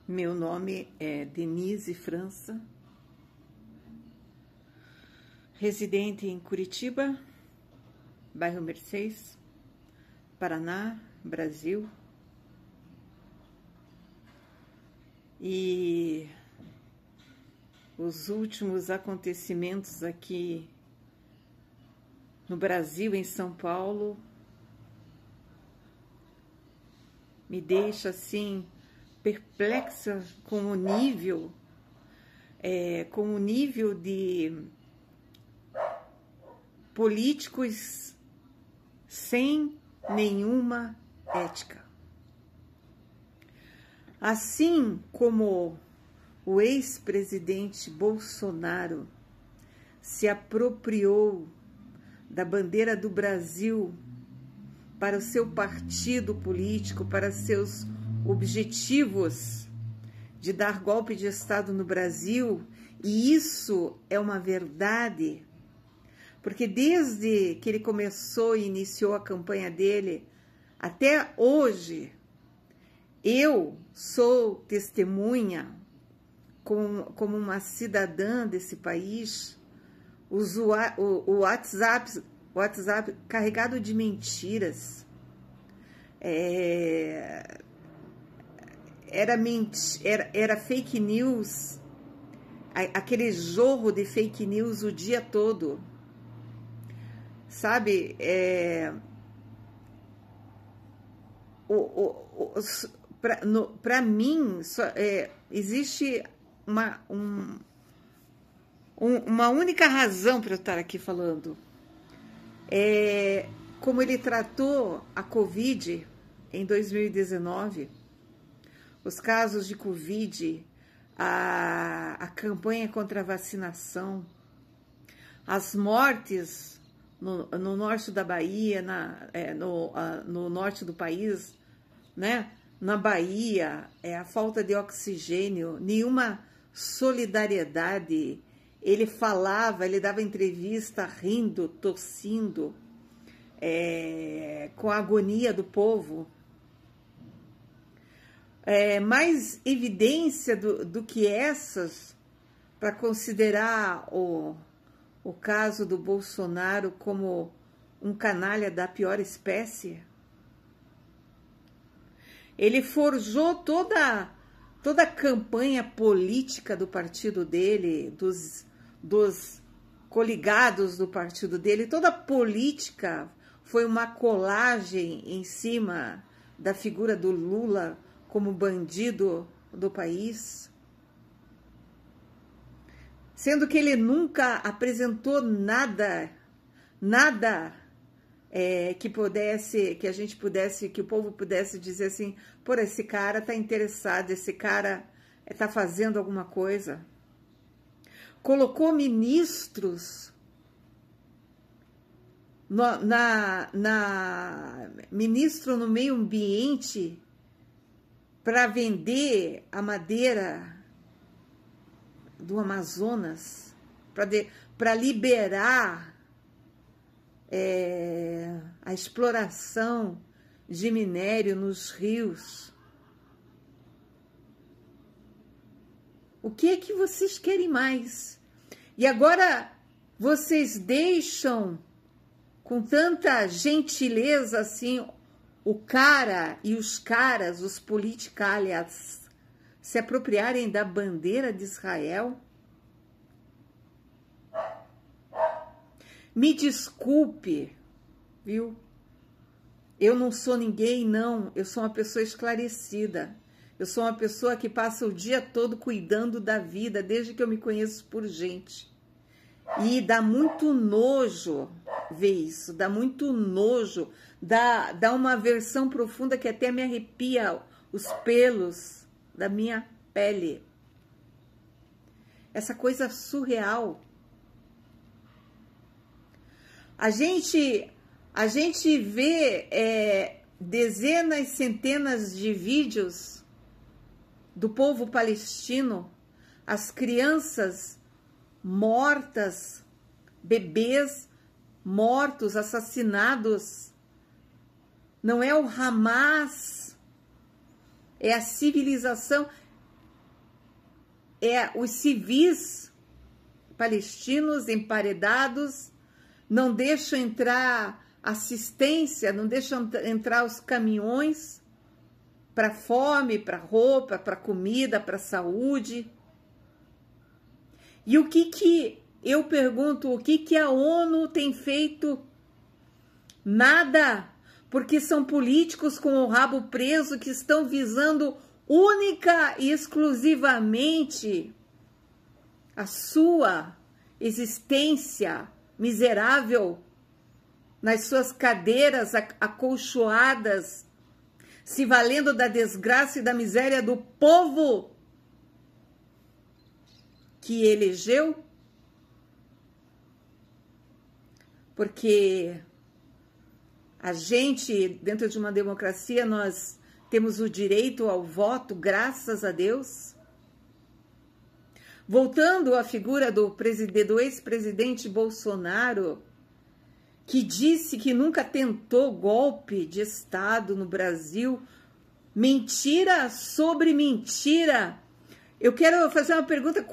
Meu nome é Denise França, residente em Curitiba, bairro Mercês, Paraná, Brasil. E os últimos acontecimentos aqui no Brasil, em São Paulo, me deixa assim perplexa com o nível de políticos sem nenhuma ética. Assim como o ex-presidente Bolsonaro se apropriou da bandeira do Brasil para o seu partido político, para seus objetivos de dar golpe de Estado no Brasil, e isso é uma verdade, porque desde que ele começou e iniciou a campanha dele até hoje, eu sou testemunha, como uma cidadã desse país, o WhatsApp carregado de mentiras. Era fake news, aquele jorro de fake news o dia todo, sabe? Para mim, existe uma única razão para eu estar aqui falando. Como ele tratou a Covid em 2019, os casos de Covid, a campanha contra a vacinação, as mortes no norte da Bahia, no norte do país, né? Na Bahia, a falta de oxigênio, nenhuma solidariedade. Ele falava, ele dava entrevista rindo, tossindo, com a agonia do povo. Mais evidência do que essas para considerar o caso do Bolsonaro como um canalha da pior espécie? Ele forjou toda a campanha política do partido dele, dos coligados do partido dele, toda a política foi uma colagem em cima da figura do Lula como bandido do país, sendo que ele nunca apresentou nada que o povo pudesse dizer assim, pô, esse cara tá interessado, esse cara tá fazendo alguma coisa. Colocou ministros ministro no meio ambiente para vender a madeira do Amazonas, para liberar a exploração de minério nos rios. O que é que vocês querem mais? E agora vocês deixam com tanta gentileza assim o cara e os caras, os politicalhas, se apropriarem da bandeira de Israel? Me desculpe, viu? Eu não sou ninguém, não. Eu sou uma pessoa esclarecida. Eu sou uma pessoa que passa o dia todo cuidando da vida, desde que eu me conheço por gente. E dá muito nojo ver isso, dá muito nojo, dá uma aversão profunda que até me arrepia os pelos da minha pele. Essa coisa surreal. A gente vê dezenas, centenas de vídeos do povo palestino, as crianças mortas, bebês mortos, assassinados. Não é o Hamas, é a civilização. os civis palestinos emparedados, não deixam entrar assistência, não deixam entrar os caminhões para fome, para roupa, para comida, para saúde. E o que eu pergunto, o que a ONU tem feito? Nada, porque são políticos com o rabo preso que estão visando única e exclusivamente a sua existência miserável nas suas cadeiras acolchoadas, se valendo da desgraça e da miséria do povo que elegeu, porque a gente, dentro de uma democracia, nós temos o direito ao voto, graças a Deus. Voltando à figura do ex-presidente Bolsonaro, que disse que nunca tentou golpe de Estado no Brasil, mentira sobre mentira. Eu quero fazer uma pergunta,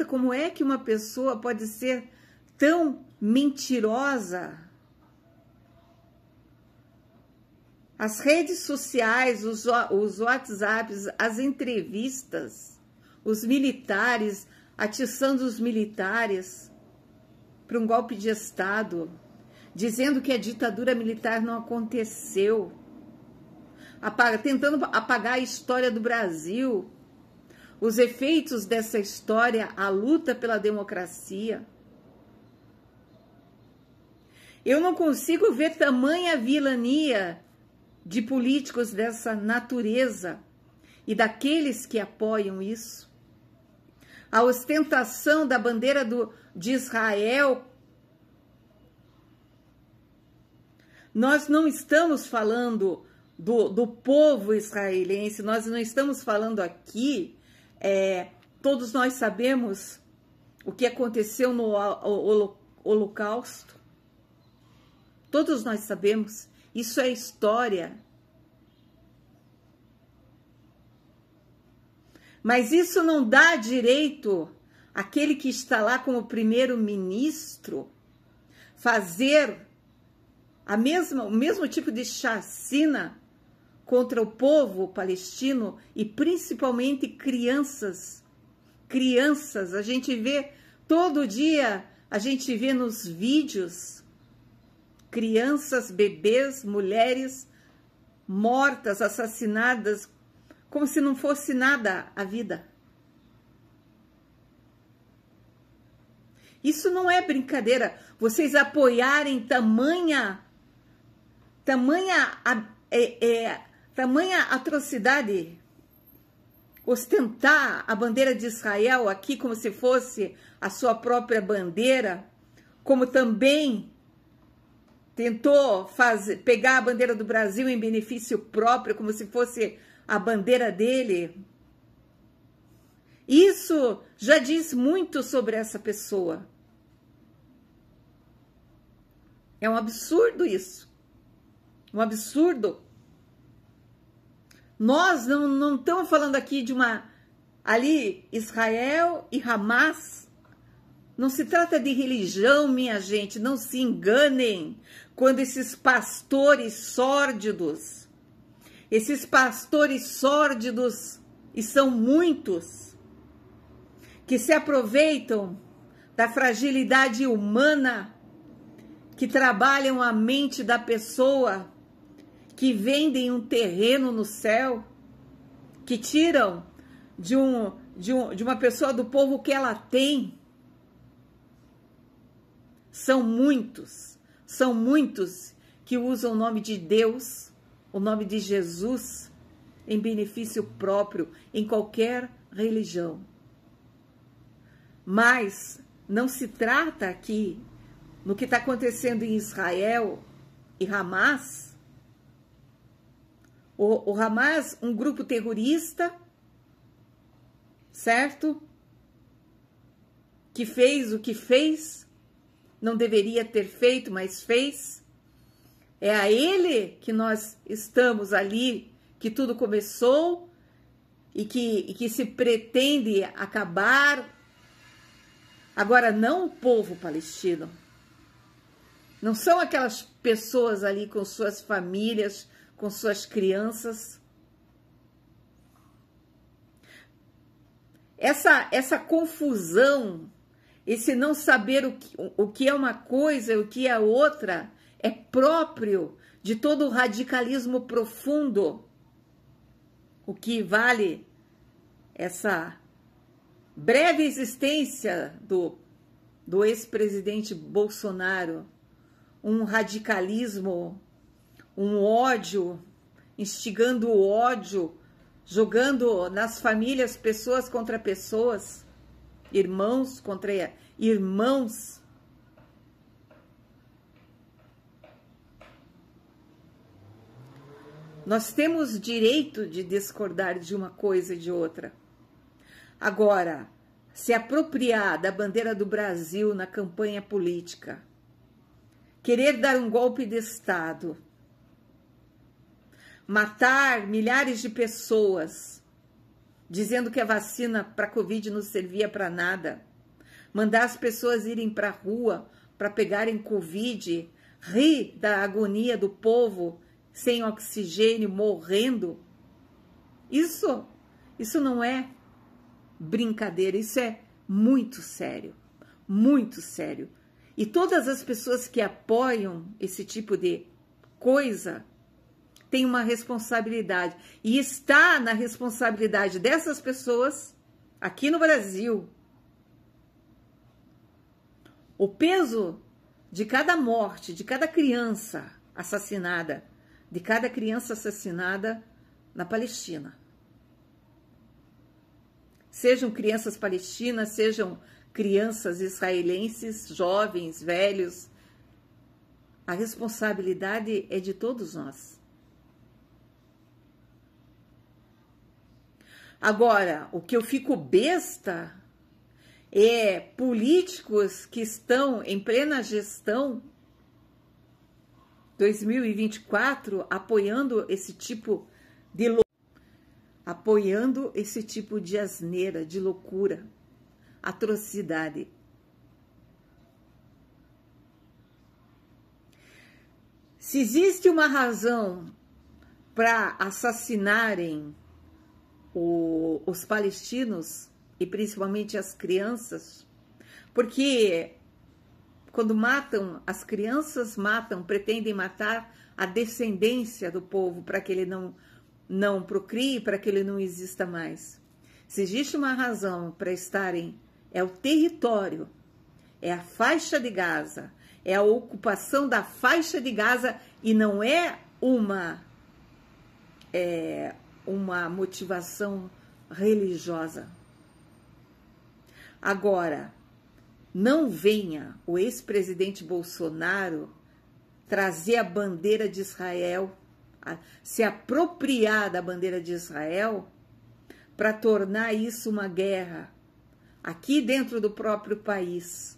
como é que uma pessoa pode ser tão mentirosa? As redes sociais, os WhatsApps, as entrevistas, os militares, atiçando os militares para um golpe de Estado, dizendo que a ditadura militar não aconteceu, tentando apagar a história do Brasil, os efeitos dessa história, a luta pela democracia. Eu não consigo ver tamanha vilania de políticos dessa natureza e daqueles que apoiam isso. A ostentação da bandeira de Israel. Nós não estamos falando do povo israelense, nós não estamos falando aqui, todos nós sabemos o que aconteceu no Holocausto. Todos nós sabemos. Isso é história. Mas isso não dá direito àquele que está lá como primeiro-ministro fazer o mesmo tipo de chacina contra o povo palestino e principalmente crianças. Crianças, a gente vê todo dia, a gente vê nos vídeos crianças, bebês, mulheres mortas, assassinadas, como se não fosse nada a vida. Isso não é brincadeira. Vocês apoiarem tamanha atrocidade, ostentar a bandeira de Israel aqui como se fosse a sua própria bandeira, como também tentou pegar a bandeira do Brasil em benefício próprio, como se fosse a bandeira dele. Isso já diz muito sobre essa pessoa. É um absurdo isso. Um absurdo. Nós não estamos falando aqui de ali, Israel e Hamas. Não se trata de religião, minha gente, não se enganem quando esses pastores sórdidos, e são muitos, que se aproveitam da fragilidade humana, que trabalham a mente da pessoa, que vendem um terreno no céu, que tiram de uma pessoa do povo que ela tem. São muitos que usam o nome de Deus, o nome de Jesus, em benefício próprio, em qualquer religião. Mas não se trata aqui, no que está acontecendo em Israel e Hamas. O Hamas, um grupo terrorista, certo? Que fez o que fez, não deveria ter feito, mas fez. É a ele que nós estamos ali, que tudo começou, e que se pretende acabar. Agora, não o povo palestino. Não são aquelas pessoas ali com suas famílias, com suas crianças. Essa confusão, esse não saber o que é uma coisa e o que é outra, é próprio de todo o radicalismo profundo. O que vale essa breve existência do ex-presidente Bolsonaro, um radicalismo, um ódio, instigando o ódio, jogando nas famílias pessoas contra pessoas, irmãos contra irmãos. Nós temos direito de discordar de uma coisa e de outra. Agora, se apropriar da bandeira do Brasil na campanha política, querer dar um golpe de Estado, matar milhares de pessoas, dizendo que a vacina para a Covid não servia para nada, mandar as pessoas irem para a rua para pegarem Covid, rir da agonia do povo sem oxigênio, morrendo. Isso não é brincadeira, isso é muito sério, muito sério. E todas as pessoas que apoiam esse tipo de coisa têm uma responsabilidade. E está na responsabilidade dessas pessoas, aqui no Brasil, o peso de cada morte, de cada criança assassinada, na Palestina. Sejam crianças palestinas, sejam crianças israelenses, jovens, velhos. A responsabilidade é de todos nós. Agora, o que eu fico besta é políticos que estão em plena gestão 2024 apoiando esse tipo de asneira, de loucura, atrocidade. Se existe uma razão para assassinarem os palestinos, e principalmente as crianças, porque quando matam as crianças, pretendem matar a descendência do povo para que ele não procrie, para que ele não exista mais. Se existe uma razão para estarem, é o território, é a faixa de Gaza, é a ocupação da faixa de Gaza e não é uma motivação religiosa. Agora, não venha o ex-presidente Bolsonaro trazer a bandeira de Israel, se apropriar da bandeira de Israel para tornar isso uma guerra aqui dentro do próprio país.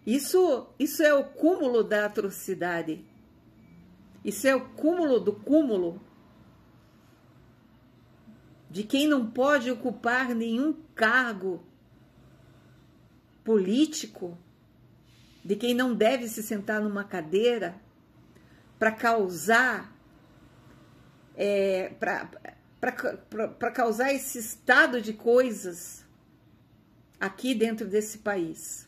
Isso é o cúmulo da atrocidade. Isso é o cúmulo do cúmulo de quem não pode ocupar nenhum cargo político, de quem não deve se sentar numa cadeira para causar para causar esse estado de coisas aqui dentro desse país.